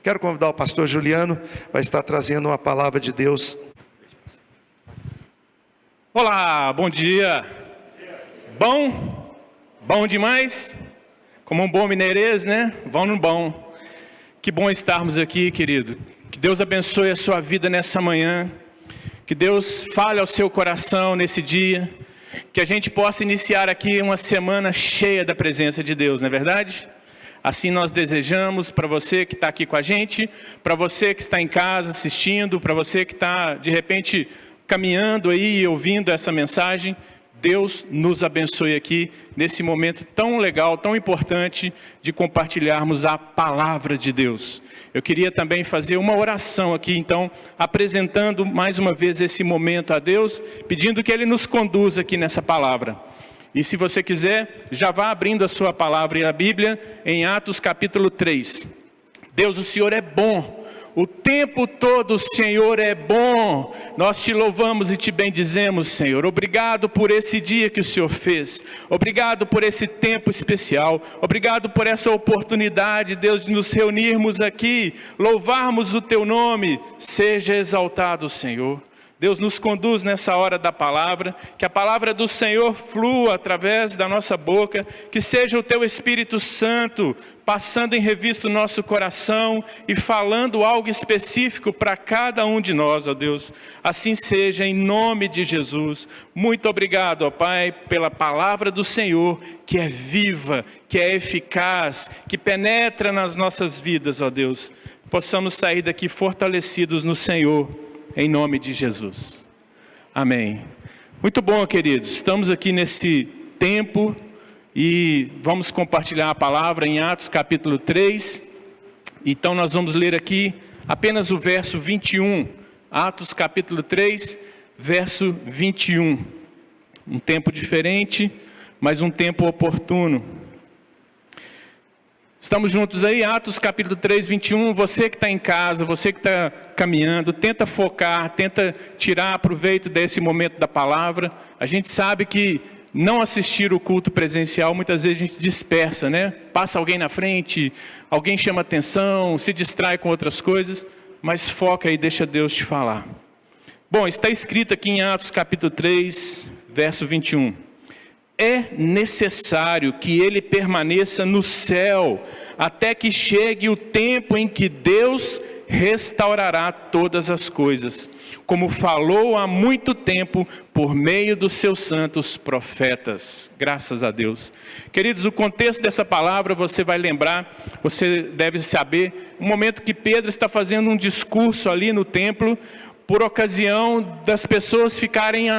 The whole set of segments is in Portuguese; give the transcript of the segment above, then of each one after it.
Quero convidar o pastor Juliano, vai estar trazendo uma palavra de Deus. Olá, bom dia. Bom demais? Como um bom mineirês, né? Vão no bom. Que bom estarmos aqui, querido. Que Deus abençoe a sua vida nessa manhã. Que Deus fale ao seu coração nesse dia. Que a gente possa iniciar aqui uma semana cheia da presença de Deus, não é verdade? Assim nós desejamos para você que está aqui com a gente, para você que está em casa assistindo, para você que está de repente caminhando aí e ouvindo essa mensagem. Deus nos abençoe aqui nesse momento tão legal, tão importante de compartilharmos a palavra de Deus. Eu queria também fazer uma oração aqui, então, apresentando mais uma vez esse momento a Deus, pedindo que Ele nos conduza aqui nessa palavra. E se você quiser, já vá abrindo a sua palavra e a Bíblia em Atos capítulo 3. Deus, o Senhor é bom. O tempo todo o Senhor é bom. Nós te louvamos e te bendizemos, Senhor. Obrigado por esse dia que o Senhor fez. Obrigado por esse tempo especial. Obrigado por essa oportunidade, Deus, de nos reunirmos aqui, louvarmos o teu nome. Seja exaltado, Senhor. Deus, nos conduz nessa hora da palavra, que a palavra do Senhor flua através da nossa boca, que seja o teu Espírito Santo passando em revista o nosso coração e falando algo específico para cada um de nós, ó Deus. Assim seja, em nome de Jesus. Muito obrigado, ó Pai, pela palavra do Senhor, que é viva, que é eficaz, que penetra nas nossas vidas, ó Deus. Possamos sair daqui fortalecidos no Senhor, em nome de Jesus. Amém. Muito bom, queridos. Estamos aqui nesse tempo e vamos compartilhar a palavra em Atos capítulo 3. Então nós vamos ler aqui apenas o verso 21. Atos capítulo 3, verso 21. Um tempo diferente, mas um tempo oportuno. Estamos juntos aí, Atos capítulo 3, 21, você que está em casa, você que está caminhando, tenta focar, tenta tirar proveito desse momento da palavra. A gente sabe que não assistir o culto presencial, muitas vezes a gente dispersa, né? Passa alguém na frente, alguém chama atenção, se distrai com outras coisas, mas foca aí, deixa Deus te falar. Bom, está escrito aqui em Atos capítulo 3, verso 21. É necessário que ele permaneça no céu, até que chegue o tempo em que Deus restaurará todas as coisas, como falou há muito tempo por meio dos seus santos profetas. Graças a Deus. Queridos, o contexto dessa palavra você vai lembrar, você deve saber, o momento que Pedro está fazendo um discurso ali no templo, por ocasião das pessoas ficarem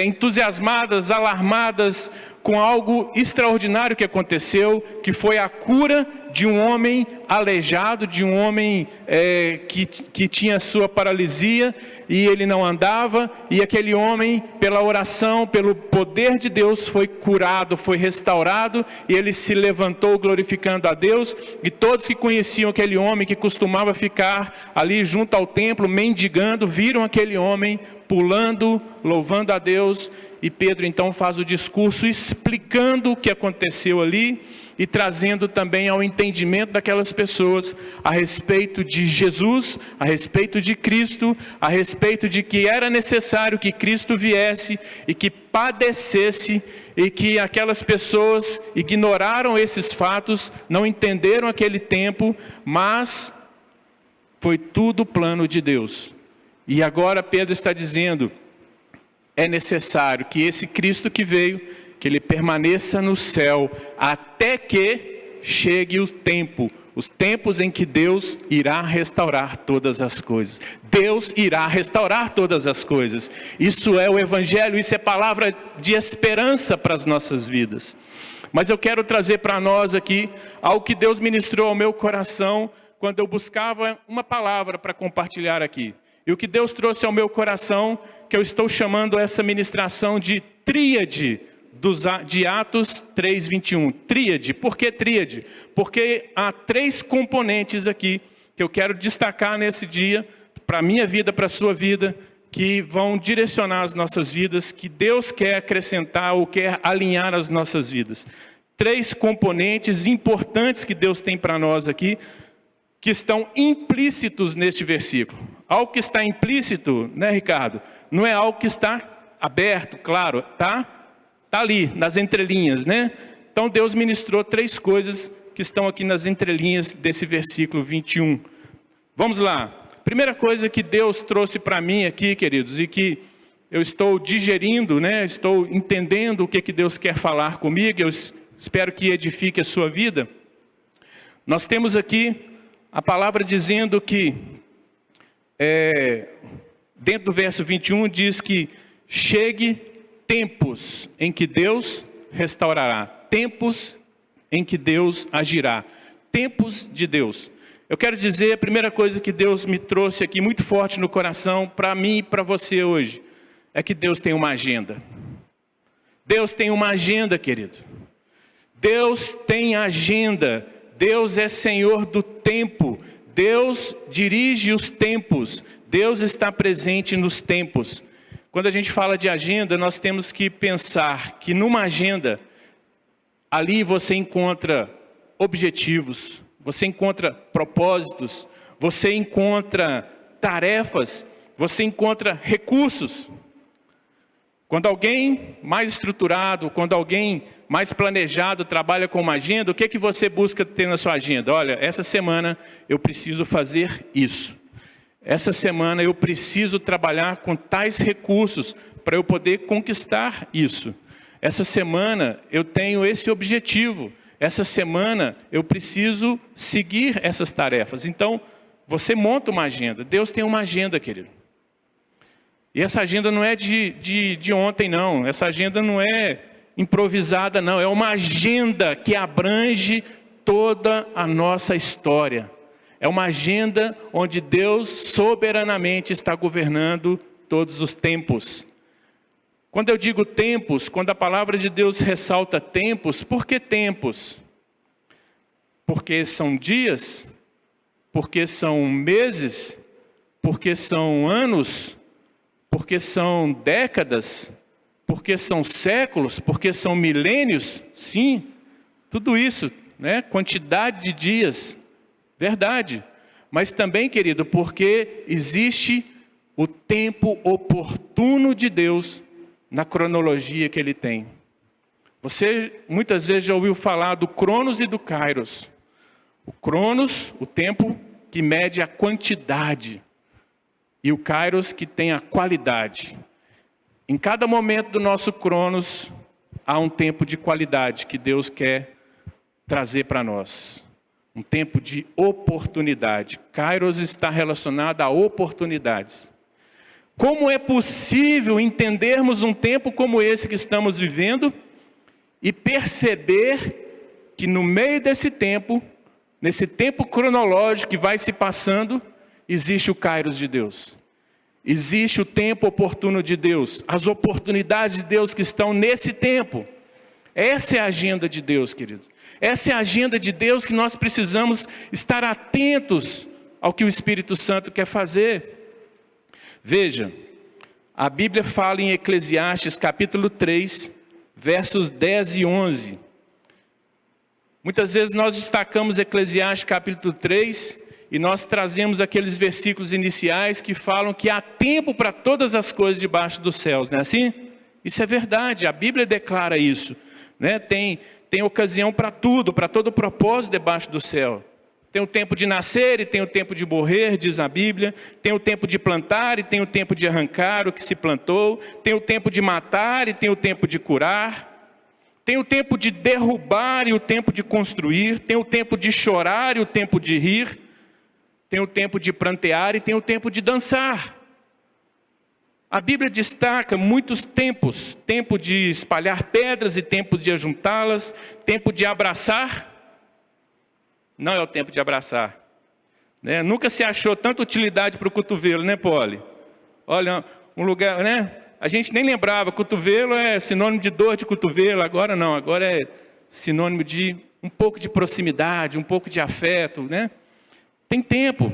entusiasmadas, alarmadas com algo extraordinário que aconteceu, que foi a cura de um homem aleijado, de um homem que tinha sua paralisia e ele não andava, e aquele homem, pela oração, pelo poder de Deus, foi curado, foi restaurado, e ele se levantou glorificando a Deus, e todos que conheciam aquele homem, que costumava ficar ali junto ao templo, mendigando, viram aquele homem pulando, louvando a Deus, e Pedro então faz o discurso explicando o que aconteceu ali, e trazendo também ao entendimento daquelas pessoas a respeito de Jesus, a respeito de Cristo, a respeito de que era necessário que Cristo viesse e que padecesse, e que aquelas pessoas ignoraram esses fatos, não entenderam aquele tempo, mas foi tudo plano de Deus. E agora Pedro está dizendo, é necessário que esse Cristo que veio, que ele permaneça no céu, até que chegue o tempo, os tempos em que Deus irá restaurar todas as coisas. Deus irá restaurar todas as coisas. Isso é o Evangelho, isso é palavra de esperança para as nossas vidas. Mas eu quero trazer para nós aqui algo que Deus ministrou ao meu coração quando eu buscava uma palavra para compartilhar aqui. E o que Deus trouxe ao meu coração, que eu estou chamando essa ministração de tríade de Atos 3, 21. Tríade. Por que tríade? Porque há 3 componentes aqui que eu quero destacar nesse dia, para a minha vida, para a sua vida, que vão direcionar as nossas vidas, que Deus quer acrescentar ou quer alinhar as nossas vidas. 3 componentes importantes que Deus tem para nós aqui, que estão implícitos neste versículo. Algo que está implícito, né, Ricardo? Não é algo que está aberto, claro, tá ali, nas entrelinhas, né? Então Deus ministrou 3 coisas que estão aqui nas entrelinhas desse versículo 21. Vamos lá. Primeira coisa que Deus trouxe para mim aqui, queridos, e que eu estou digerindo, né? Estou entendendo o que Deus quer falar comigo, eu espero que edifique a sua vida. Nós temos aqui a palavra dizendo que, dentro do verso 21, diz que chegue tempos em que Deus restaurará, tempos em que Deus agirá, tempos de Deus. Eu quero dizer, a primeira coisa que Deus me trouxe aqui muito forte no coração, para mim e para você hoje, é que Deus tem uma agenda. Deus tem uma agenda, querido. Deus tem agenda. Deus é Senhor do tempo. Deus dirige os tempos. Deus está presente nos tempos. Quando a gente fala de agenda, nós temos que pensar que numa agenda, ali você encontra objetivos, você encontra propósitos, você encontra tarefas, você encontra recursos. Quando alguém mais estruturado, quando alguém mais planejado trabalha com uma agenda, o que é que você busca ter na sua agenda? Olha, essa semana eu preciso fazer isso. Essa semana eu preciso trabalhar com tais recursos para eu poder conquistar isso. Essa semana eu tenho esse objetivo. Essa semana eu preciso seguir essas tarefas. Então, você monta uma agenda. Deus tem uma agenda, querido. E essa agenda não é de ontem, não. Essa agenda não é improvisada, não. É uma agenda que abrange toda a nossa história. É uma agenda onde Deus soberanamente está governando todos os tempos. Quando eu digo tempos, quando a palavra de Deus ressalta tempos, por que tempos? Porque são dias? Porque são meses? Porque são anos? Porque são décadas? Porque são séculos? Porque são milênios? Sim, tudo isso, né? Quantidade de dias, verdade. Mas também, querido, porque existe o tempo oportuno de Deus na cronologia que Ele tem. Você muitas vezes já ouviu falar do Cronos e do Kairos. O Cronos, o tempo que mede a quantidade, e o Kairos que tem a qualidade. Em cada momento do nosso Cronos, há um tempo de qualidade que Deus quer trazer para nós. Um tempo de oportunidade. Kairos está relacionado a oportunidades. Como é possível entendermos um tempo como esse que estamos vivendo e perceber que no meio desse tempo, nesse tempo cronológico que vai se passando, existe o Kairos de Deus. Existe o tempo oportuno de Deus, as oportunidades de Deus que estão nesse tempo. Essa é a agenda de Deus, queridos. Essa é a agenda de Deus que nós precisamos estar atentos ao que o Espírito Santo quer fazer. Veja, a Bíblia fala em Eclesiastes capítulo 3, versos 10 e 11. Muitas vezes nós destacamos Eclesiastes capítulo 3 e nós trazemos aqueles versículos iniciais que falam que há tempo para todas as coisas debaixo dos céus, não é assim? Isso é verdade, a Bíblia declara isso, né? Tem ocasião para tudo, para todo propósito debaixo do céu. Tem o tempo de nascer e tem o tempo de morrer, diz a Bíblia. Tem o tempo de plantar e tem o tempo de arrancar o que se plantou. Tem o tempo de matar e tem o tempo de curar. Tem o tempo de derrubar e o tempo de construir. Tem o tempo de chorar e o tempo de rir. Tem o tempo de prantear e tem o tempo de dançar. A Bíblia destaca muitos tempos. Tempo de espalhar pedras e tempo de ajuntá-las. Tempo de abraçar. Não é o tempo de abraçar, né? Nunca se achou tanta utilidade para o cotovelo, né, Poli? Olha, um lugar, né? A gente nem lembrava, cotovelo é sinônimo de dor de cotovelo, agora não, agora é sinônimo de um pouco de proximidade, um pouco de afeto, né? Tem tempo.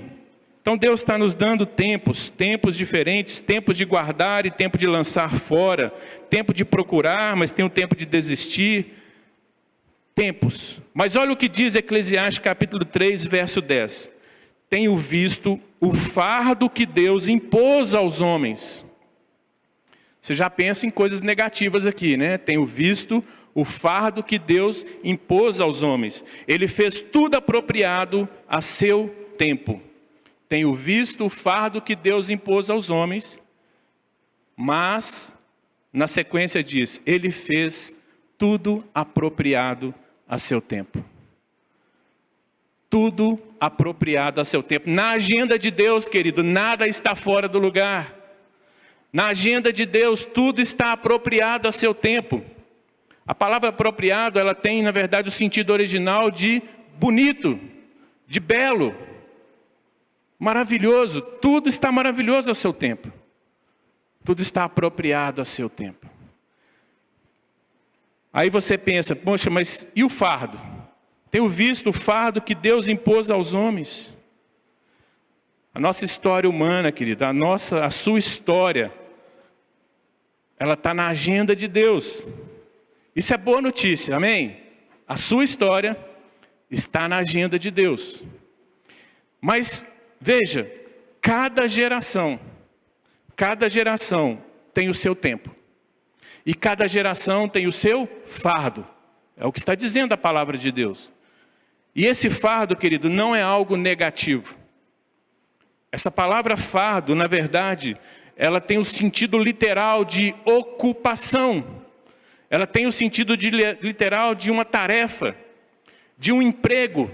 Então Deus está nos dando tempos diferentes, tempos de guardar e tempo de lançar fora, tempo de procurar, mas tem o tempo de desistir. Tempos. Mas olha o que diz Eclesiastes capítulo 3, verso 10. tenho visto o fardo que Deus impôs aos homens. Você já pensa em coisas negativas aqui, né? Tenho visto o fardo que Deus impôs aos homens. Ele fez tudo apropriado a seu tempo. Tenho visto o fardo que Deus impôs aos homens, mas, na sequência diz, Ele fez tudo apropriado a seu tempo. Tudo apropriado a seu tempo. Na agenda de Deus, querido, nada está fora do lugar. Na agenda de Deus, tudo está apropriado a seu tempo. A palavra apropriado, ela tem, na verdade, o sentido original de bonito, de belo, maravilhoso. Tudo está maravilhoso ao seu tempo. Tudo está apropriado a seu tempo. Aí você pensa, poxa, mas e o fardo? Tenho visto o fardo que Deus impôs aos homens. A nossa história humana, querida, a sua história, ela está na agenda de Deus. Isso é boa notícia, amém? A sua história está na agenda de Deus. Mas, veja, cada geração tem o seu tempo. E cada geração tem o seu fardo. É o que está dizendo a palavra de Deus. E esse fardo, querido, não é algo negativo. Essa palavra fardo, na verdade, ela tem o sentido literal de ocupação. Ela tem o sentido literal de uma tarefa, de um emprego,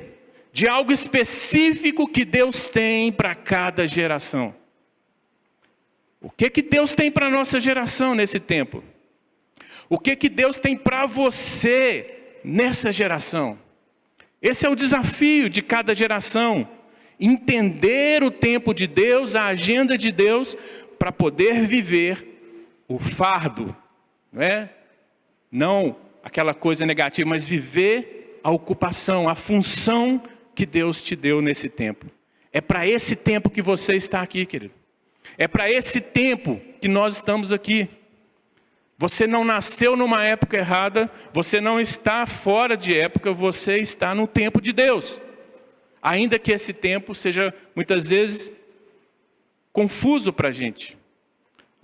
de algo específico que Deus tem para cada geração. O que Deus tem para a nossa geração nesse tempo? O que Deus tem para você nessa geração? Esse é o desafio de cada geração. Entender o tempo de Deus, a agenda de Deus, para poder viver o fardo. Não aquela coisa negativa, mas viver a ocupação, a função que Deus te deu nesse tempo. É para esse tempo que você está aqui, querido. É para esse tempo que nós estamos aqui. Você não nasceu numa época errada, você não está fora de época, você está no tempo de Deus. Ainda que esse tempo seja, muitas vezes, confuso para a gente.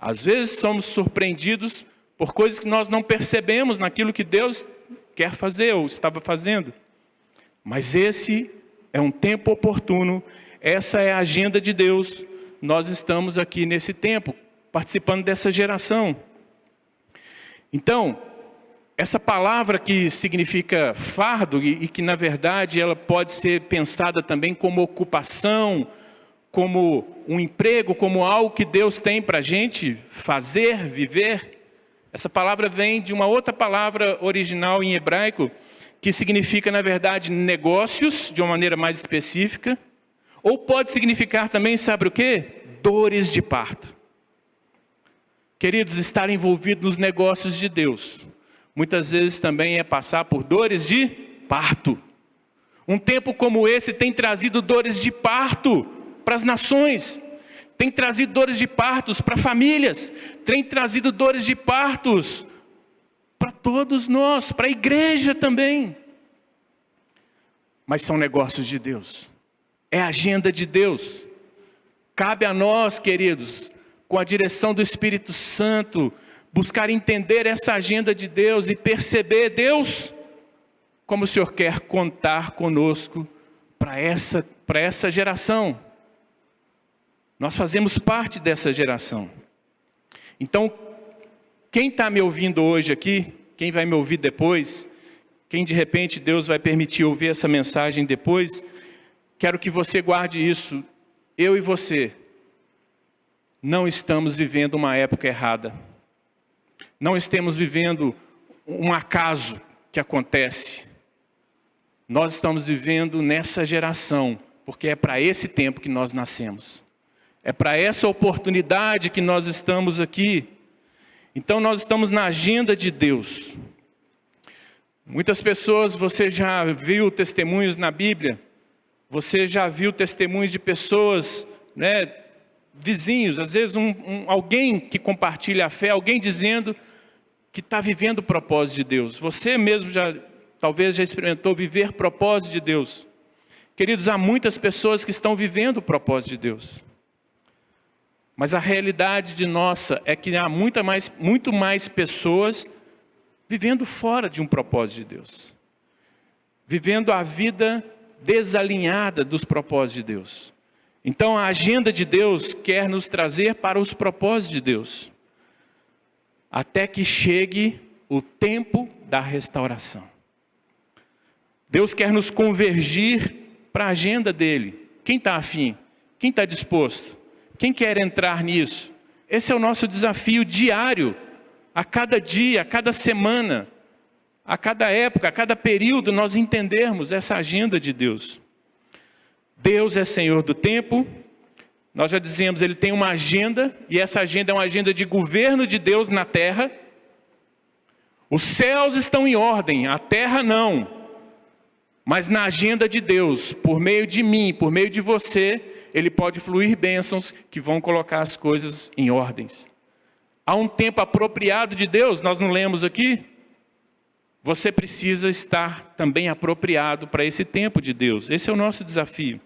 Às vezes somos surpreendidos por coisas que nós não percebemos naquilo que Deus quer fazer ou estava fazendo. Mas esse é um tempo oportuno, essa é a agenda de Deus. Nós estamos aqui nesse tempo, participando dessa geração. Então, essa palavra que significa fardo e que na verdade ela pode ser pensada também como ocupação, como um emprego, como algo que Deus tem para a gente fazer, viver. Essa palavra vem de uma outra palavra original em hebraico, que significa na verdade negócios, de uma maneira mais específica, ou pode significar também, sabe o quê? Dores de parto. Queridos, estar envolvido nos negócios de Deus, muitas vezes também é passar por dores de parto. Um tempo como esse tem trazido dores de parto para as nações, tem trazido dores de partos para famílias, tem trazido dores de partos para todos nós, para a igreja também. Mas são negócios de Deus, é a agenda de Deus. Cabe a nós, queridos, com a direção do Espírito Santo, buscar entender essa agenda de Deus e perceber, Deus, como o Senhor quer contar conosco para essa geração. Nós fazemos parte dessa geração. Então, quem está me ouvindo hoje aqui, quem vai me ouvir depois, quem de repente Deus vai permitir ouvir essa mensagem depois, quero que você guarde isso. Eu e você não estamos vivendo uma época errada. Não estamos vivendo um acaso que acontece. Nós estamos vivendo nessa geração, porque é para esse tempo que nós nascemos. É para essa oportunidade que nós estamos aqui. Então nós estamos na agenda de Deus. Muitas pessoas, você já viu testemunhos na Bíblia, você já viu testemunhos de pessoas, vizinhos, às vezes alguém que compartilha a fé, alguém dizendo que está vivendo o propósito de Deus. Você mesmo talvez já experimentou viver o propósito de Deus. Queridos, há muitas pessoas que estão vivendo o propósito de Deus. Mas a realidade de nossa é que há muito mais pessoas vivendo fora de um propósito de Deus. Vivendo a vida desalinhada dos propósitos de Deus. Então a agenda de Deus quer nos trazer para os propósitos de Deus. Até que chegue o tempo da restauração. Deus quer nos convergir para a agenda dele. Quem está afim? Quem está disposto? Quem quer entrar nisso? Esse é o nosso desafio diário, a cada dia, a cada semana, a cada época, a cada período, nós entendermos essa agenda de Deus. Deus é Senhor do tempo, nós já dizemos, Ele tem uma agenda, e essa agenda é uma agenda de governo de Deus na terra. Os céus estão em ordem, a terra não. Mas na agenda de Deus, por meio de mim, por meio de você, Ele pode fluir bênçãos que vão colocar as coisas em ordens. Há um tempo apropriado de Deus, nós não lemos aqui? Você precisa estar também apropriado para esse tempo de Deus. Esse é o nosso desafio.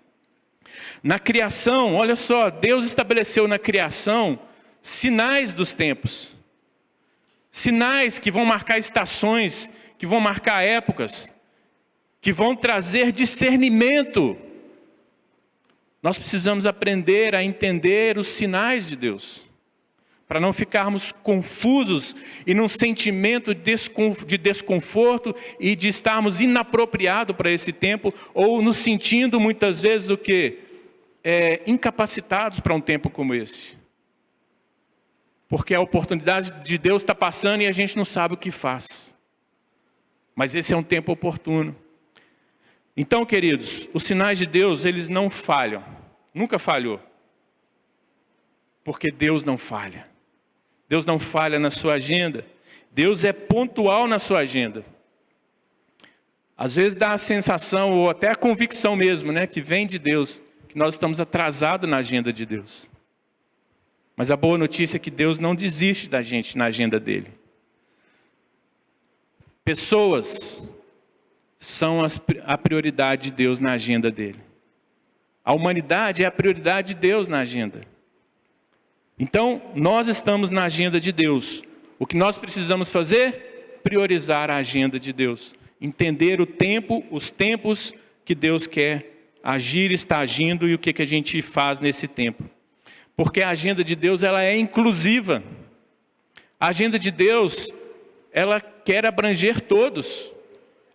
Na criação, olha só, Deus estabeleceu na criação sinais dos tempos. Sinais que vão marcar estações, que vão marcar épocas, que vão trazer discernimento. Nós precisamos aprender a entender os sinais de Deus, para não ficarmos confusos e num sentimento de desconforto e de estarmos inapropriados para esse tempo, ou nos sentindo muitas vezes o quê? Incapacitados para um tempo como esse. Porque a oportunidade de Deus está passando e a gente não sabe o que faz. Mas esse é um tempo oportuno. Então, queridos, os sinais de Deus, eles não falham. Nunca falhou. Porque Deus não falha. Deus não falha na sua agenda. Deus é pontual na sua agenda. Às vezes dá a sensação, ou até a convicção mesmo, né, que vem de Deus, que nós estamos atrasados na agenda de Deus. Mas a boa notícia é que Deus não desiste da gente na agenda dele. Pessoas são a prioridade de Deus na agenda dele. A humanidade é a prioridade de Deus na agenda. Então, nós estamos na agenda de Deus. O que nós precisamos fazer? Priorizar a agenda de Deus. Entender o tempo, os tempos que Deus quer agir, está agindo e o que a gente faz nesse tempo. Porque a agenda de Deus, ela é inclusiva. A agenda de Deus, ela quer abranger todos.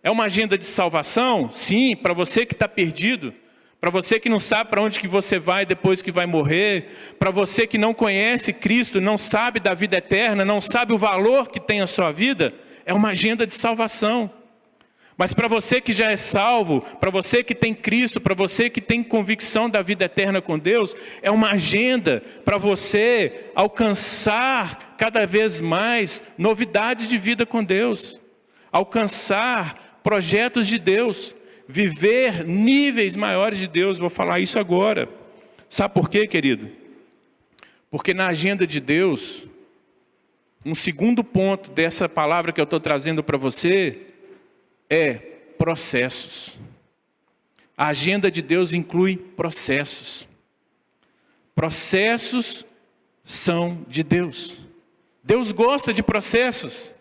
É uma agenda de salvação? Sim, para você que está perdido, para você que não sabe para onde que você vai depois que vai morrer, para você que não conhece Cristo, não sabe da vida eterna, não sabe o valor que tem a sua vida, é uma agenda de salvação. Mas para você que já é salvo, para você que tem Cristo, para você que tem convicção da vida eterna com Deus, é uma agenda para você alcançar cada vez mais novidades de vida com Deus, alcançar projetos de Deus, viver níveis maiores de Deus. Vou falar isso agora. Sabe por quê, querido? Porque na agenda de Deus, um segundo ponto dessa palavra que eu estou trazendo para você é processos. A agenda de Deus inclui processos. Processos são de Deus. Deus gosta de processos.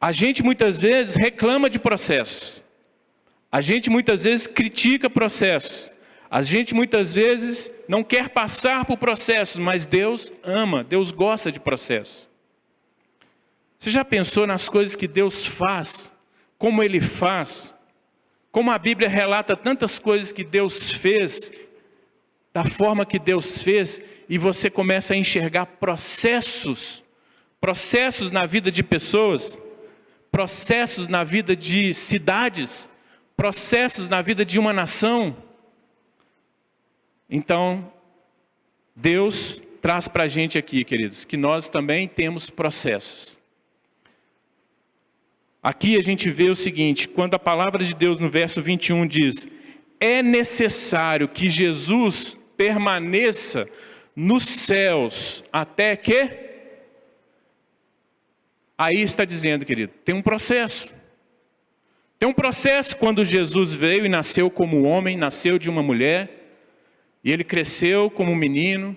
A gente muitas vezes reclama de processos. A gente muitas vezes critica processos. A gente muitas vezes não quer passar por processos, mas Deus ama, Deus gosta de processos. Você já pensou nas coisas que Deus faz? Como Ele faz? Como a Bíblia relata tantas coisas que Deus fez, da forma que Deus fez, e você começa a enxergar processos na vida de pessoas, processos na vida de cidades, processos na vida de uma nação. Então, Deus traz para a gente aqui, queridos, que nós também temos processos. Aqui a gente vê o seguinte, quando a palavra de Deus no verso 21 diz: é necessário que Jesus permaneça nos céus até que... Aí está dizendo, querido, tem um processo. Tem um processo quando Jesus veio e nasceu como homem, nasceu de uma mulher, e ele cresceu como um menino,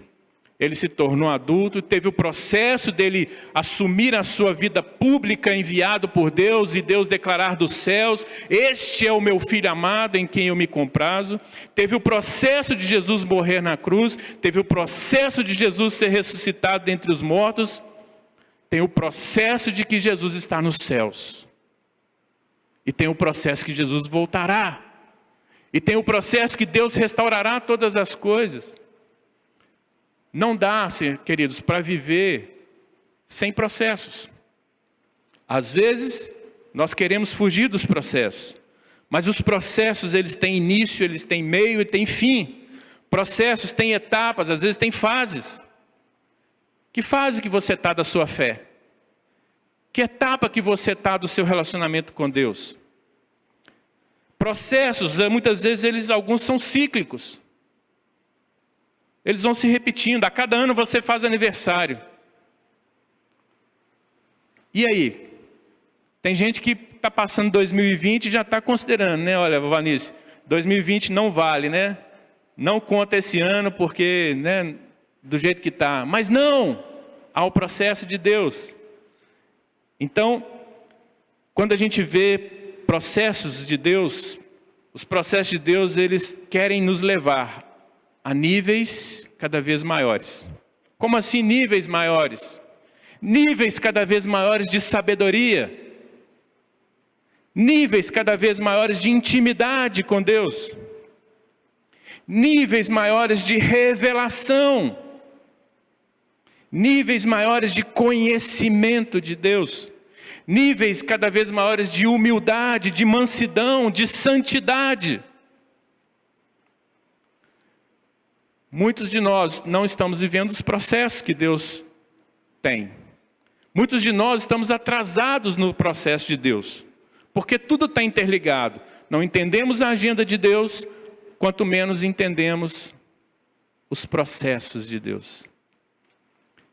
ele se tornou adulto, teve o processo dele assumir a sua vida pública, enviado por Deus, e Deus declarar dos céus: este é o meu filho amado em quem eu me comprazo. Teve o processo de Jesus morrer na cruz, teve o processo de Jesus ser ressuscitado dentre os mortos, tem o processo de que Jesus está nos céus, e tem o processo que Jesus voltará, e tem o processo que Deus restaurará todas as coisas. Não dá, queridos, para viver sem processos. Às vezes, nós queremos fugir dos processos, mas os processos, eles têm início, eles têm meio e têm fim. Processos têm etapas, às vezes têm fases. Que fase que você está da sua fé? Que etapa que você está do seu relacionamento com Deus? Processos, muitas vezes, alguns são cíclicos. Eles vão se repetindo. A cada ano você faz aniversário. E aí? Tem gente que está passando 2020 e já está considerando, né? Olha, Vanice, 2020 não vale, né? Não conta esse ano porque, né, do jeito que está. Mas não! Há o processo de Deus. Então, quando a gente vê processos de Deus, os processos de Deus, eles querem nos levar a níveis cada vez maiores. Como assim níveis maiores? Níveis cada vez maiores de sabedoria. Níveis cada vez maiores de intimidade com Deus. Níveis maiores de revelação. Níveis maiores de conhecimento de Deus. Níveis cada vez maiores de humildade, de mansidão, de santidade. Muitos de nós não estamos vivendo os processos que Deus tem. Muitos de nós estamos atrasados no processo de Deus, porque tudo está interligado. Não entendemos a agenda de Deus, quanto menos entendemos os processos de Deus.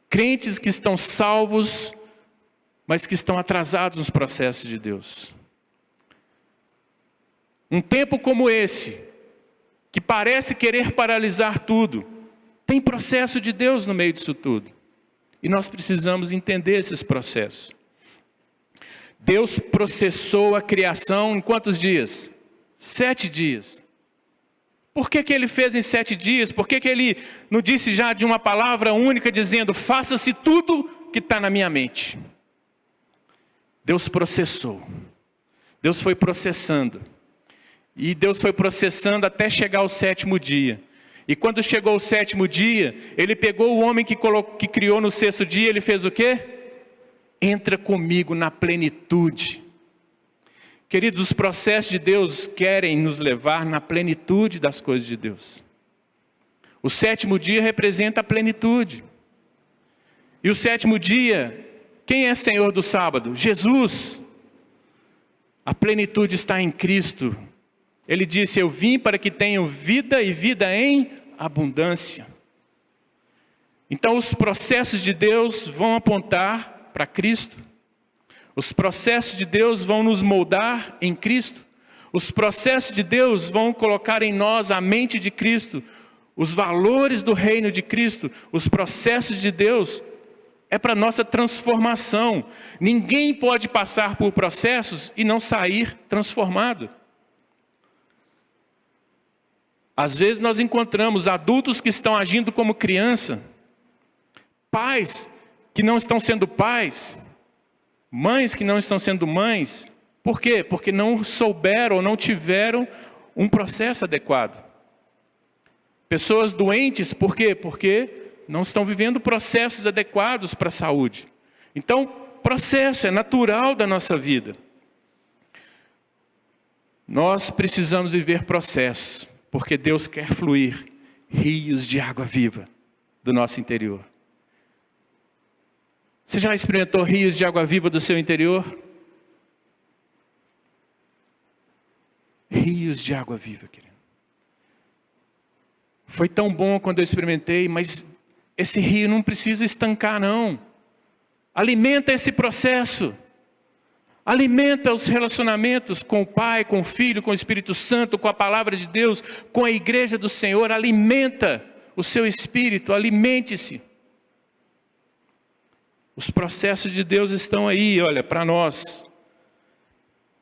Crentes que estão salvos, mas que estão atrasados nos processos de Deus. Um tempo como esse, que parece querer paralisar tudo, tem processo de Deus no meio disso tudo. E nós precisamos entender esses processos. Deus processou a criação em quantos dias? 7 dias. Por que Ele fez em 7 dias? Por que Ele não disse já de uma palavra única, dizendo: faça-se tudo que está na minha mente? Deus processou. Deus foi processando. E Deus foi processando até chegar ao 7º dia. E quando chegou o 7º dia, Ele pegou o homem que criou no 6º dia, Ele fez o quê? Entra comigo na plenitude. Queridos, os processos de Deus querem nos levar na plenitude das coisas de Deus. O 7º dia representa a plenitude. E o 7º dia, quem é Senhor do sábado? Jesus. A plenitude está em Cristo. Ele disse: eu vim para que tenham vida e vida em abundância. Então os processos de Deus vão apontar para Cristo. Os processos de Deus vão nos moldar em Cristo. Os processos de Deus vão colocar em nós a mente de Cristo, os valores do reino de Cristo. Os processos de Deus é para nossa transformação. Ninguém pode passar por processos e não sair transformado. Às vezes nós encontramos adultos que estão agindo como criança, pais que não estão sendo pais, mães que não estão sendo mães. Por quê? Porque não souberam ou não tiveram um processo adequado. Pessoas doentes, por quê? Porque não estão vivendo processos adequados para a saúde. Então, processo é natural da nossa vida. Nós precisamos viver processos, porque Deus quer fluir rios de água viva do nosso interior. Você já experimentou rios de água viva do seu interior? Rios de água viva, querido. Foi tão bom quando eu experimentei, mas esse rio não precisa estancar, não. Alimenta esse processo. Alimenta os relacionamentos com o Pai, com o Filho, com o Espírito Santo, com a Palavra de Deus, com a Igreja do Senhor. Alimenta o seu espírito, alimente-se. Os processos de Deus estão aí, olha, para nós.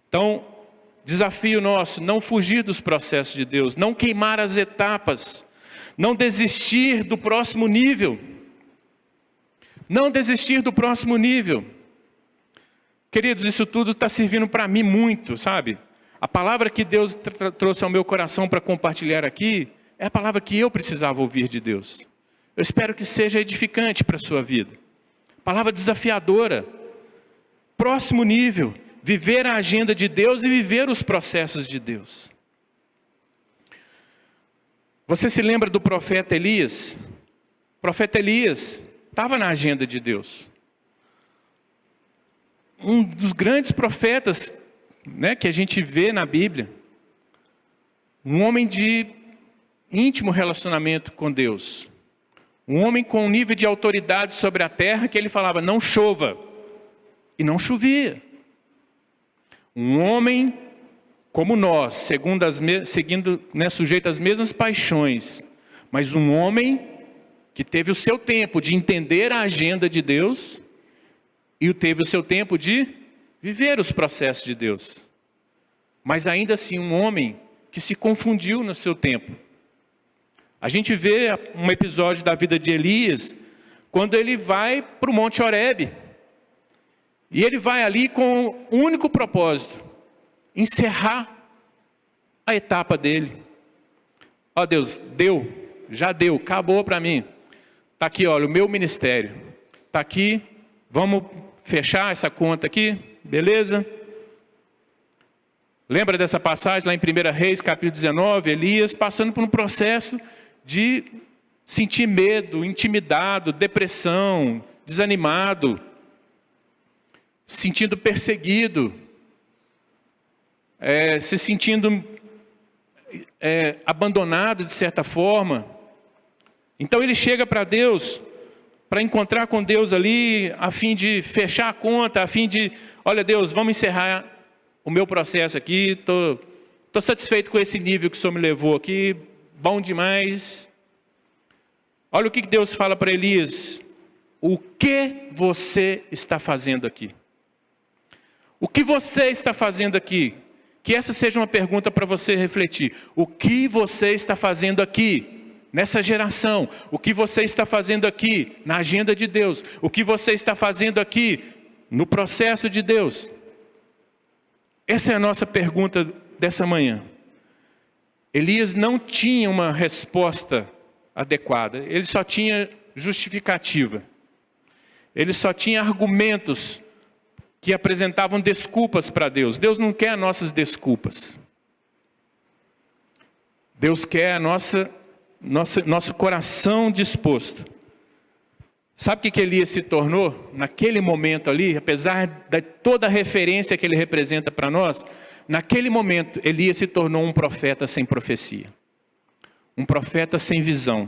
Então, desafio nosso, não fugir dos processos de Deus, não queimar as etapas, não desistir do próximo nível. Não desistir do próximo nível. Queridos, isso tudo está servindo para mim muito, sabe? A palavra que Deus trouxe ao meu coração para compartilhar aqui, é a palavra que eu precisava ouvir de Deus. Eu espero que seja edificante para a sua vida. Palavra desafiadora. Próximo nível, viver a agenda de Deus e viver os processos de Deus. Você se lembra do profeta Elias? O profeta Elias estava na agenda de Deus. Um dos grandes profetas, né, que a gente vê na Bíblia. Um homem de íntimo relacionamento com Deus. Um homem com um nível de autoridade sobre a terra que ele falava, não chova. E não chovia. Um homem como nós, seguindo, né, sujeito às mesmas paixões. Mas um homem que teve o seu tempo de entender a agenda de Deus e teve o seu tempo de viver os processos de Deus. Mas ainda assim um homem que se confundiu no seu tempo. A gente vê um episódio da vida de Elias, quando ele vai para o Monte Horebe. E ele vai ali com um único propósito, encerrar a etapa dele. Ó Deus, já deu, acabou para mim. Está aqui, olha, o meu ministério. Está aqui, vamos fechar essa conta aqui, beleza? Lembra dessa passagem lá em 1 Reis, capítulo 19, Elias passando por um processo de sentir medo, intimidado, depressão, desanimado, se sentindo perseguido, se sentindo abandonado de certa forma. Então ele chega para Deus, para encontrar com Deus ali, a fim de fechar a conta, a fim de, olha Deus, vamos encerrar o meu processo aqui, estou satisfeito com esse nível que o Senhor me levou aqui, bom demais. Olha o que Deus fala para Elias, o que você está fazendo aqui? O que você está fazendo aqui? Que essa seja uma pergunta para você refletir. O que você está fazendo aqui? Nessa geração, o que você está fazendo aqui na agenda de Deus? O que você está fazendo aqui no processo de Deus? Essa é a nossa pergunta dessa manhã. Elias não tinha uma resposta adequada, ele só tinha justificativa. Ele só tinha argumentos que apresentavam desculpas para Deus. Deus não quer nossas desculpas. Deus quer nosso coração disposto. Sabe o que Elias se tornou naquele momento ali? Apesar de toda a referência que ele representa para nós, naquele momento Elias se tornou um profeta sem profecia. Um profeta sem visão.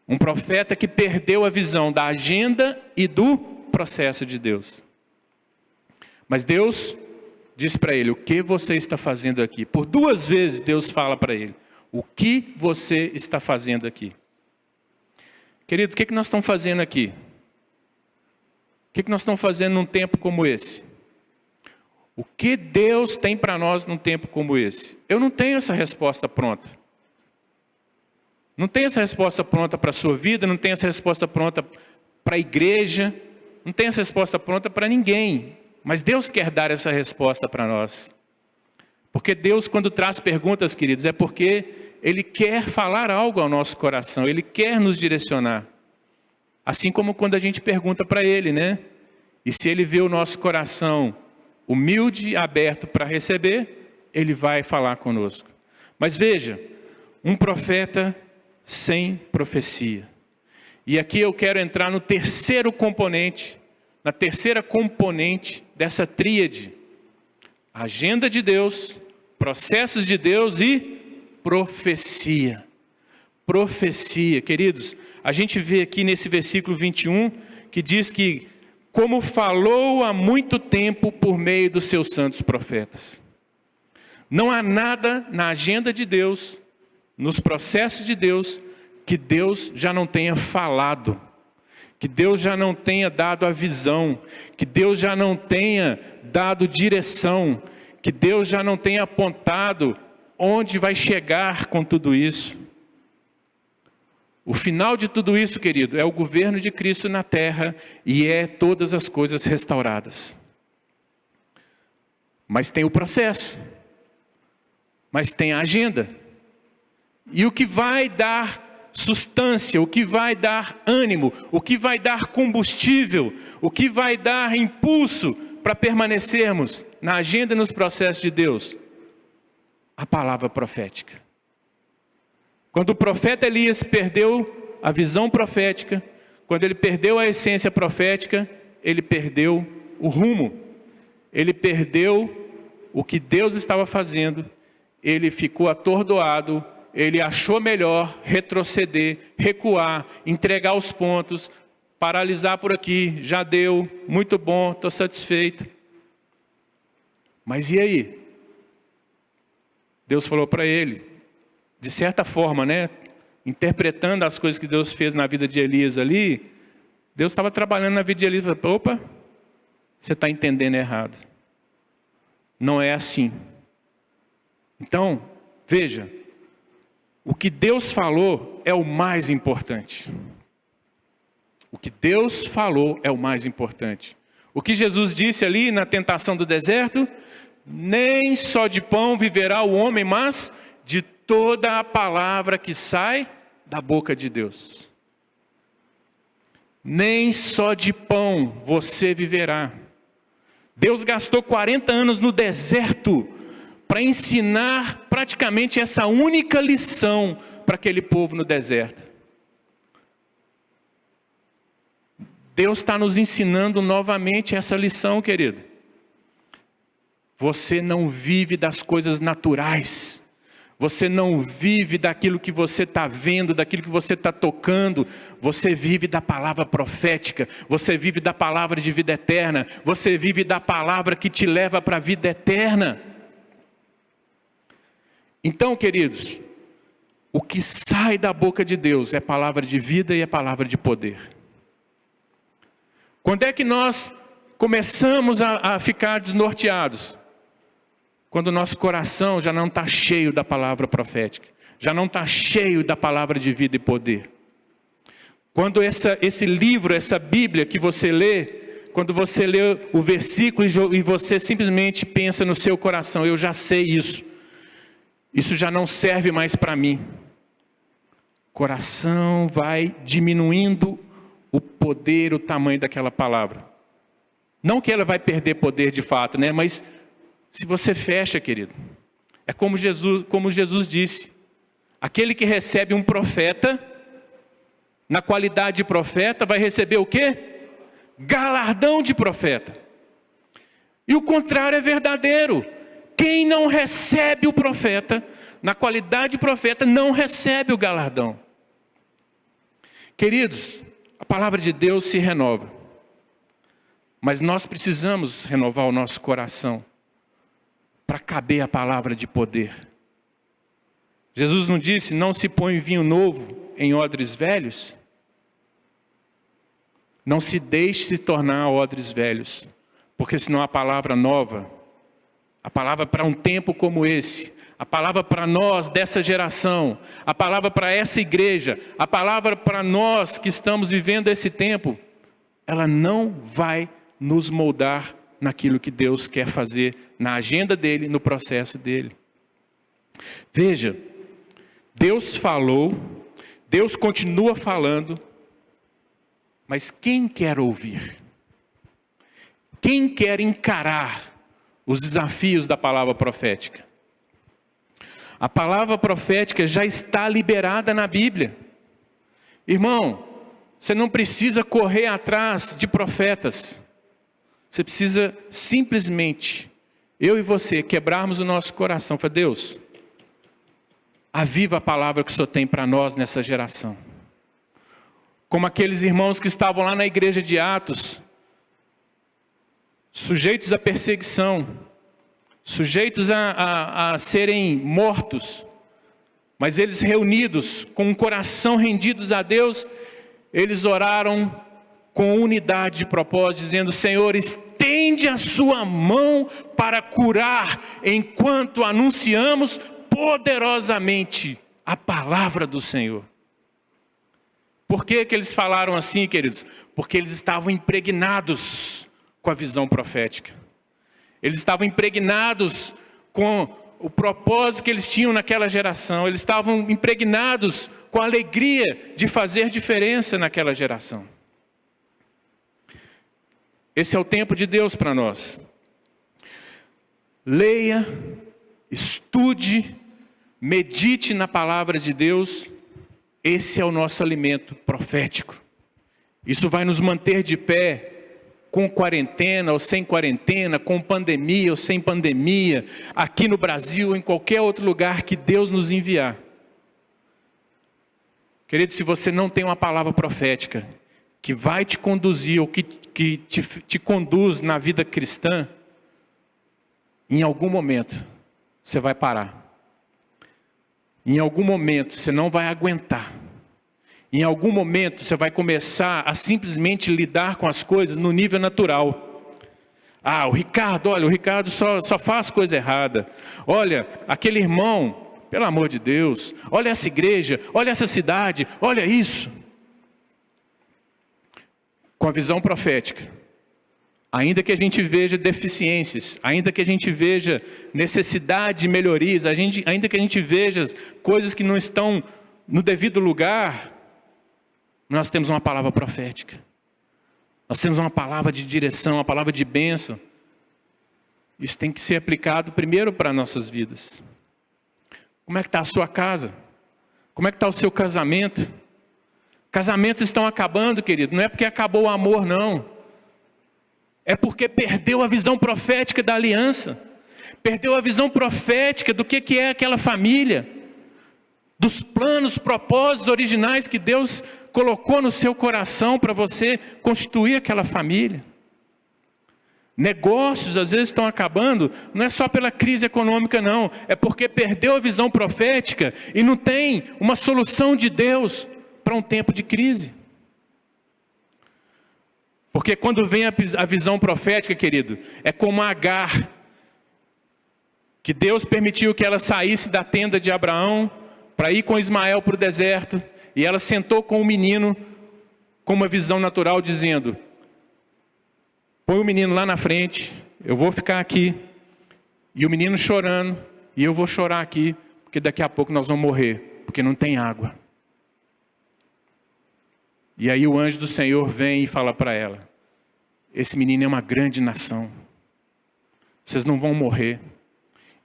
Um profeta que perdeu a visão da agenda e do processo de Deus. Mas Deus diz para ele, o que você está fazendo aqui? Por 2 vezes Deus fala para ele, o que você está fazendo aqui? Querido, o que nós estamos fazendo aqui? O que nós estamos fazendo num tempo como esse? O que Deus tem para nós num tempo como esse? Eu não tenho essa resposta pronta. Não tenho essa resposta pronta para a sua vida, não tenho essa resposta pronta para a igreja, não tenho essa resposta pronta para ninguém. Mas Deus quer dar essa resposta para nós. Porque Deus, quando traz perguntas, queridos, é porque Ele quer falar algo ao nosso coração, Ele quer nos direcionar. Assim como quando a gente pergunta para Ele, né? E se Ele vê o nosso coração humilde e aberto para receber, Ele vai falar conosco. Mas veja, um profeta sem profecia. E aqui eu quero entrar no terceiro componente, na terceira componente dessa tríade. Agenda de Deus, processos de Deus e profecia. Profecia, queridos, a gente vê aqui nesse versículo 21, que diz que como falou há muito tempo por meio dos seus santos profetas. Não há nada na agenda de Deus, nos processos de Deus, que Deus já não tenha falado, que Deus já não tenha dado a visão, que Deus já não tenha dado direção, que Deus já não tenha apontado onde vai chegar com tudo isso. O final de tudo isso, querido, é o governo de Cristo na terra e é todas as coisas restauradas. Mas tem o processo, mas tem a agenda. E o que vai dar substância, o que vai dar ânimo, o que vai dar combustível, o que vai dar impulso para permanecermos na agenda e nos processos de Deus? A palavra profética. Quando o profeta Elias perdeu a visão profética, quando ele perdeu a essência profética, ele perdeu o rumo, ele perdeu o que Deus estava fazendo, ele ficou atordoado, ele achou melhor retroceder, recuar, entregar os pontos, paralisar por aqui, já deu, muito bom, estou satisfeito. Mas e aí? Deus falou para ele, de certa forma, né, interpretando as coisas que Deus fez na vida de Elias ali, Deus estava trabalhando na vida de Elias, falou, opa, você está entendendo errado. Não é assim. Então, veja, o que Deus falou é o mais importante. O que Deus falou é o mais importante. O que Jesus disse ali na tentação do deserto, nem só de pão viverá o homem, mas de toda a palavra que sai da boca de Deus. Nem só de pão você viverá. Deus gastou 40 anos no deserto para ensinar praticamente essa única lição para aquele povo no deserto. Deus está nos ensinando novamente essa lição, querido. Você não vive das coisas naturais. Você não vive daquilo que você está vendo, daquilo que você está tocando. Você vive da palavra profética. Você vive da palavra de vida eterna. Você vive da palavra que te leva para a vida eterna. Então, queridos, o que sai da boca de Deus é palavra de vida e é palavra de poder. Quando é que nós começamos a ficar desnorteados? Quando o nosso coração já não está cheio da palavra profética, já não está cheio da palavra de vida e poder. Quando esse livro, essa Bíblia que você lê, quando você lê o versículo e você simplesmente pensa no seu coração, eu já sei isso, isso já não serve mais para mim. O coração vai diminuindo o poder, o tamanho daquela palavra. Não que ela vai perder poder de fato, né? Mas se você fecha, querido, é como Jesus disse, aquele que recebe um profeta, na qualidade de profeta, vai receber o quê? Galardão de profeta. E o contrário é verdadeiro. Quem não recebe o profeta, na qualidade de profeta, não recebe o galardão. Queridos, a palavra de Deus se renova. Mas nós precisamos renovar o nosso coração para caber a palavra de poder. Jesus não disse, não se põe vinho novo em odres velhos? Não se deixe se tornar odres velhos, porque senão a palavra nova, a palavra para um tempo como esse, a palavra para nós dessa geração, a palavra para essa igreja, a palavra para nós que estamos vivendo esse tempo, ela não vai nos moldar naquilo que Deus quer fazer, na agenda dele, no processo dele. Veja, Deus falou, Deus continua falando, mas quem quer ouvir? Quem quer encarar os desafios da palavra profética? A palavra profética já está liberada na Bíblia. Irmão, você não precisa correr atrás de profetas. Você precisa simplesmente, eu e você, quebrarmos o nosso coração. Falar, Deus, aviva a palavra que o Senhor tem para nós nessa geração. Como aqueles irmãos que estavam lá na igreja de Atos, sujeitos à perseguição, sujeitos a serem mortos, mas eles reunidos, com o coração rendidos a Deus, eles oraram com unidade de propósito, dizendo: Senhor, estende a sua mão para curar, enquanto anunciamos poderosamente a palavra do Senhor. Por que que eles falaram assim, queridos? Porque eles estavam impregnados com a visão profética. Eles estavam impregnados com o propósito que eles tinham naquela geração. Eles estavam impregnados com a alegria de fazer diferença naquela geração. Esse é o tempo de Deus para nós. Leia, estude, medite na palavra de Deus. Esse é o nosso alimento profético. Isso vai nos manter de pé, com quarentena ou sem quarentena, com pandemia ou sem pandemia, aqui no Brasil ou em qualquer outro lugar que Deus nos enviar. Querido, se você não tem uma palavra profética que vai te conduzir ou que te conduz na vida cristã, em algum momento você vai parar. Em algum momento você não vai aguentar. Em algum momento você vai começar a simplesmente lidar com as coisas no nível natural. Ah, o Ricardo só faz coisa errada. Olha, aquele irmão, pelo amor de Deus, olha essa igreja, olha essa cidade, olha isso. Com a visão profética, ainda que a gente veja deficiências, ainda que a gente veja necessidade de melhorias, ainda que a gente veja coisas que não estão no devido lugar, nós temos uma palavra profética. Nós temos uma palavra de direção, uma palavra de bênção. Isso tem que ser aplicado primeiro para nossas vidas. Como é que está a sua casa? Como é que está o seu casamento? Casamentos estão acabando, querido. Não é porque acabou o amor, não. É porque perdeu a visão profética da aliança. Perdeu a visão profética do que é aquela família. Dos planos, propósitos originais que Deus colocou no seu coração para você constituir aquela família. Negócios às vezes estão acabando, não é só pela crise econômica não, é porque perdeu a visão profética e não tem uma solução de Deus para um tempo de crise. Porque quando vem a visão profética, querido, é como Agar, que Deus permitiu que ela saísse da tenda de Abraão para ir com Ismael para o deserto, e ela sentou com o menino com uma visão natural, dizendo: põe o menino lá na frente, eu vou ficar aqui, e o menino chorando, e eu vou chorar aqui, porque daqui a pouco nós vamos morrer, porque não tem água. E aí o anjo do Senhor vem e fala para ela: esse menino é uma grande nação, vocês não vão morrer.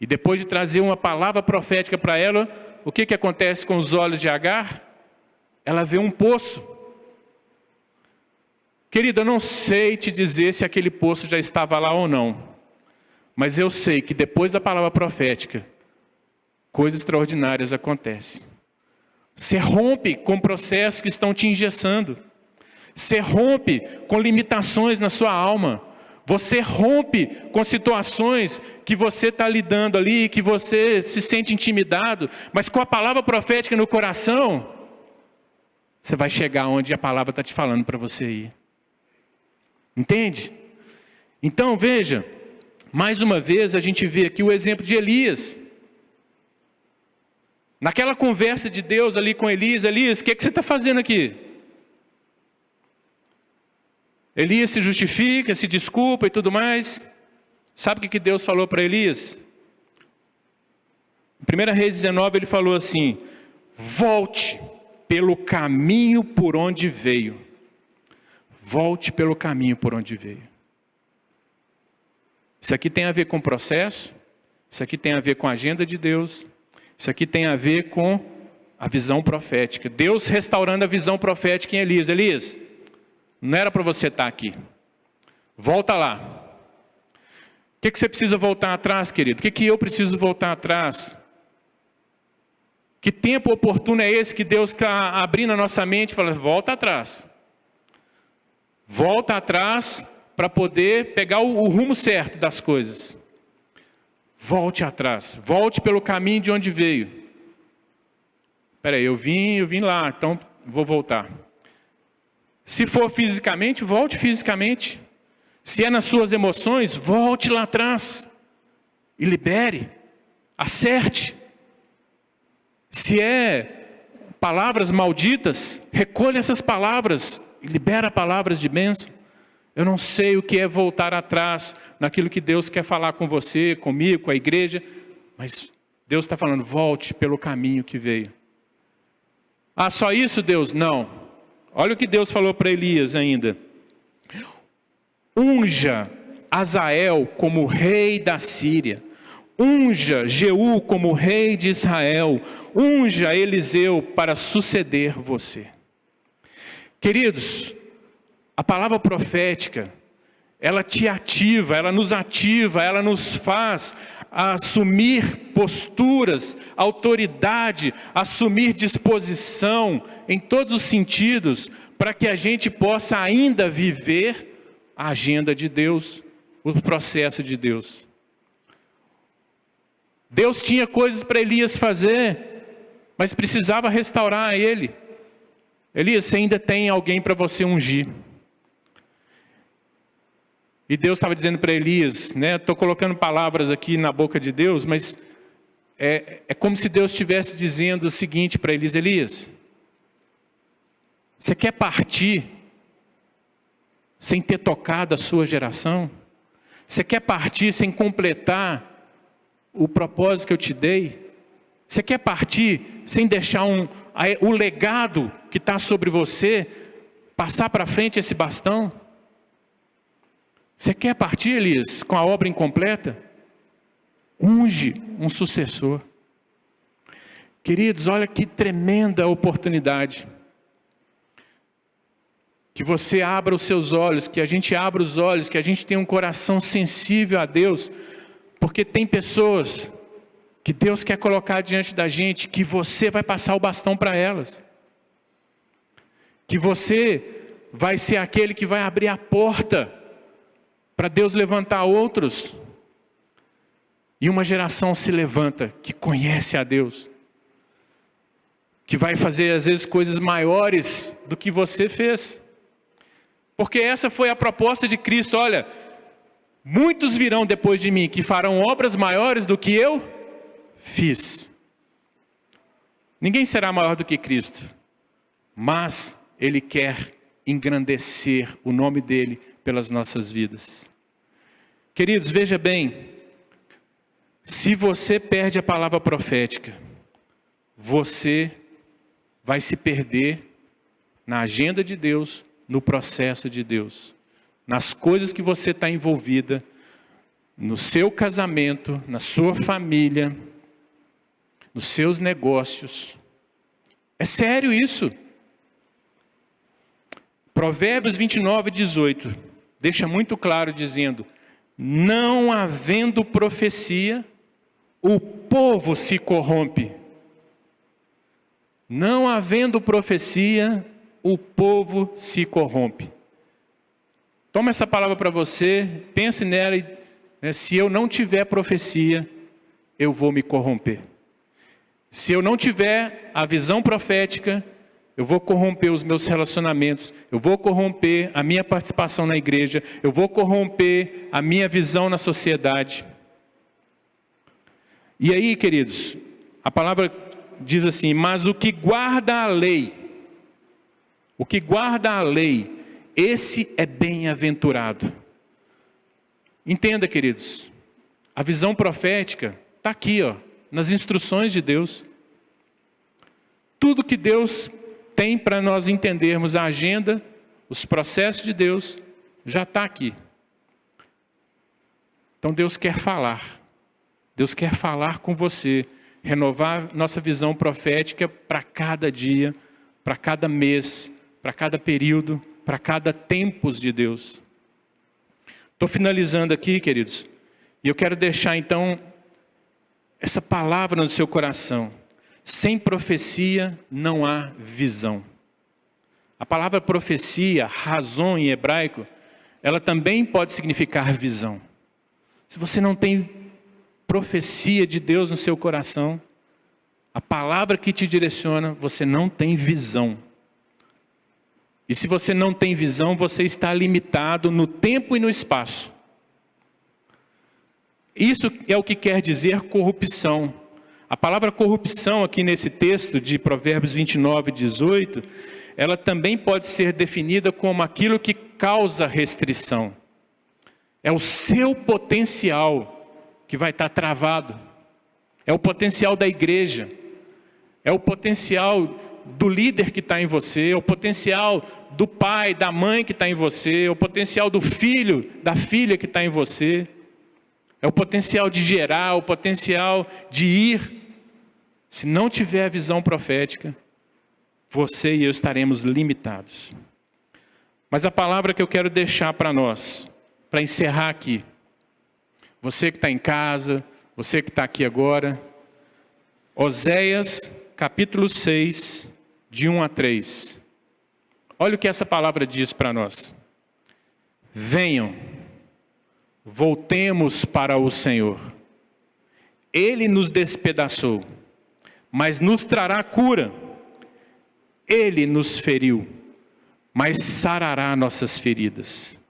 E depois de trazer uma palavra profética para ela, o que acontece com os olhos de Agar? Ela vê um poço. Querida, eu não sei te dizer se aquele poço já estava lá ou não, mas eu sei que depois da palavra profética, coisas extraordinárias acontecem. Você rompe com processos que estão te engessando. Você rompe com limitações na sua alma. Você rompe com situações que você está lidando ali, que você se sente intimidado, mas com a palavra profética no coração, você vai chegar onde a palavra está te falando para você ir. Entende? Então veja, mais uma vez a gente vê aqui o exemplo de Elias. Naquela conversa de Deus ali com Elias: Elias, o que você está fazendo aqui? Elias se justifica, se desculpa e tudo mais. Sabe o que Deus falou para Elias? Em 1 Reis 19 ele falou assim: volte pelo caminho por onde veio. Volte pelo caminho por onde veio. Isso aqui tem a ver com processo, isso aqui tem a ver com a agenda de Deus, isso aqui tem a ver com a visão profética. Deus restaurando a visão profética em Elias. Elias, não era para você estar aqui. Volta lá. O que você precisa voltar atrás, querido? O que eu preciso voltar atrás? Que tempo oportuno é esse que Deus está abrindo a nossa mente e fala: volta atrás. Volta atrás para poder pegar o rumo certo das coisas. Volte atrás, volte pelo caminho de onde veio. Espera aí, eu vim lá, então vou voltar. Se for fisicamente, volte fisicamente. Se é nas suas emoções, volte lá atrás e libere, acerte. Se é palavras malditas, recolha essas palavras e libera palavras de bênção. Eu não sei o que é voltar atrás naquilo que Deus quer falar com você, comigo, com a igreja, mas Deus está falando, volte pelo caminho que veio. Ah, só isso, Deus? Não. Olha o que Deus falou para Elias ainda. Unja Azael como rei da Síria. Unja Jeú como rei de Israel. Unja Eliseu para suceder você. Queridos, a palavra profética, ela te ativa, ela nos faz assumir posturas, autoridade, assumir disposição em todos os sentidos, para que a gente possa ainda viver a agenda de Deus, o processo de Deus. Deus tinha coisas para Elias fazer, mas precisava restaurar ele. Elias, você ainda tem alguém para você ungir. E Deus estava dizendo para Elias, estou colocando palavras aqui na boca de Deus, mas é como se Deus estivesse dizendo o seguinte para Elias: Elias, você quer partir sem ter tocado a sua geração? Você quer partir sem completar o propósito que eu te dei? Você quer partir sem deixar o legado que está sobre você, passar para frente esse bastão? Você quer partir, Elias, com a obra incompleta? Unge um sucessor. Queridos, olha que tremenda oportunidade. Que você abra os seus olhos, que a gente abra os olhos, que a gente tenha um coração sensível a Deus, porque tem pessoas que Deus quer colocar diante da gente, que você vai passar o bastão para elas. Que você vai ser aquele que vai abrir a porta para Deus levantar outros. E uma geração se levanta que conhece a Deus, que vai fazer às vezes coisas maiores do que você fez, porque essa foi a proposta de Cristo. Olha, muitos virão depois de mim que farão obras maiores do que eu fiz. Ninguém será maior do que Cristo, mas Ele quer engrandecer o nome dEle pelas nossas vidas. Queridos, veja bem, se você perde a palavra profética, você vai se perder na agenda de Deus, no processo de Deus, nas coisas que você está envolvida, no seu casamento, na sua família, nos seus negócios. É sério isso. Provérbios 29, 18, deixa muito claro dizendo: não havendo profecia, o povo se corrompe. Não havendo profecia, o povo se corrompe. Toma essa palavra para você, pense nela e, se eu não tiver profecia, eu vou me corromper. Se eu não tiver a visão profética, eu vou corromper os meus relacionamentos, eu vou corromper a minha participação na igreja, eu vou corromper a minha visão na sociedade. E aí, queridos, a palavra diz assim: mas o que guarda a lei, esse é bem-aventurado. Entenda, queridos, a visão profética está aqui, nas instruções de Deus. Tudo que Deus tem para nós entendermos a agenda, os processos de Deus, já está aqui. Então Deus quer falar. Deus quer falar com você, renovar nossa visão profética para cada dia, para cada mês, para cada período, para cada tempos de Deus. Estou finalizando aqui, queridos, e eu quero deixar então essa palavra no seu coração. Sem profecia não há visão. A palavra profecia, razão em hebraico, ela também pode significar visão. Se você não tem profecia de Deus no seu coração, a palavra que te direciona, você não tem visão. E se você não tem visão, você está limitado no tempo e no espaço. Isso é o que quer dizer corrupção. A palavra corrupção aqui nesse texto de Provérbios 29, 18, ela também pode ser definida como aquilo que causa restrição. É o seu potencial que vai estar travado. É o potencial da igreja. É o potencial do líder que está em você. É o potencial do pai, da mãe que está em você. É o potencial do filho, da filha que está em você. É o potencial de gerar, o potencial de ir. Se não tiver a visão profética, você e eu estaremos limitados. Mas a palavra que eu quero deixar para nós, para encerrar aqui, você que está em casa, você que está aqui agora, Oséias, capítulo 6, de 1 a 3. Olha o que essa palavra diz para nós. Venham, voltemos para o Senhor. Ele nos despedaçou, mas nos trará cura. Ele nos feriu, mas sarará nossas feridas.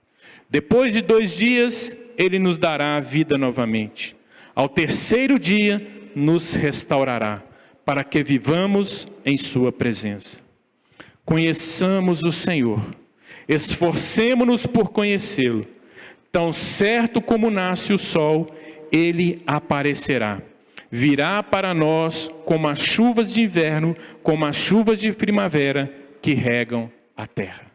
Depois de 2 dias, Ele nos dará a vida novamente. Ao 3º dia, nos restaurará, para que vivamos em sua presença. Conheçamos o Senhor, esforcemo-nos por conhecê-lo. Tão certo como nasce o sol, Ele aparecerá. Virá para nós como as chuvas de inverno, como as chuvas de primavera que regam a terra.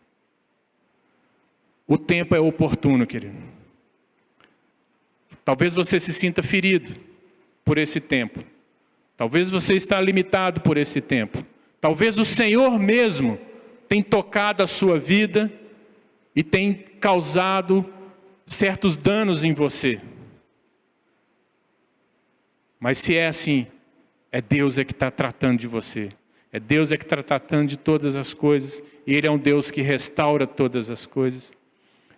O tempo é oportuno, querido. Talvez você se sinta ferido por esse tempo. Talvez você está limitado por esse tempo. Talvez o Senhor mesmo tenha tocado a sua vida e tenha causado certos danos em você. Mas se é assim, é Deus que está tratando de você. É Deus que está tratando de todas as coisas. E Ele é um Deus que restaura todas as coisas.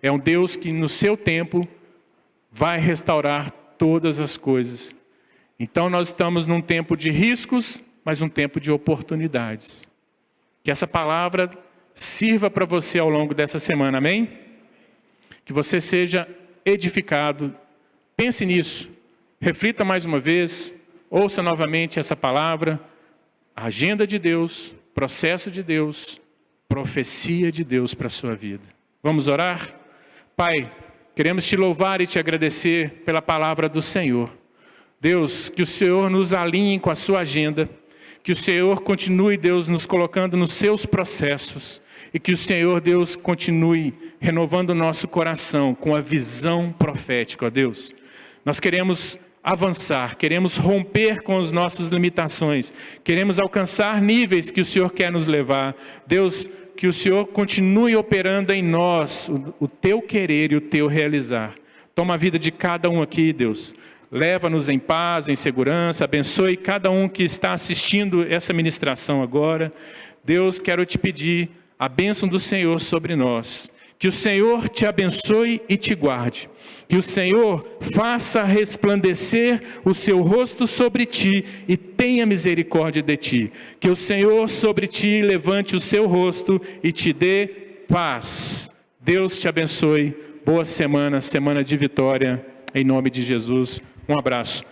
É um Deus que no seu tempo vai restaurar todas as coisas. Então nós estamos num tempo de riscos, mas um tempo de oportunidades. Que essa palavra sirva para você ao longo dessa semana, amém? Que você seja edificado. Pense nisso. Reflita mais uma vez, ouça novamente essa palavra, a agenda de Deus, processo de Deus, profecia de Deus para a sua vida. Vamos orar? Pai, queremos te louvar e te agradecer pela palavra do Senhor. Deus, que o Senhor nos alinhe com a sua agenda, que o Senhor continue, Deus, nos colocando nos seus processos, e que o Senhor, Deus, continue renovando o nosso coração com a visão profética, ó Deus. Nós queremos avançar, queremos romper com as nossas limitações, queremos alcançar níveis que o Senhor quer nos levar. Deus, que o Senhor continue operando em nós o teu querer e o teu realizar. Toma a vida de cada um aqui, Deus. Leva-nos em paz, em segurança, abençoe cada um que está assistindo essa ministração agora. Deus, quero te pedir a bênção do Senhor sobre nós. Que o Senhor te abençoe e te guarde. Que o Senhor faça resplandecer o seu rosto sobre ti e tenha misericórdia de ti. Que o Senhor sobre ti levante o seu rosto e te dê paz. Deus te abençoe. Boa semana, semana de vitória. Em nome de Jesus. Um abraço.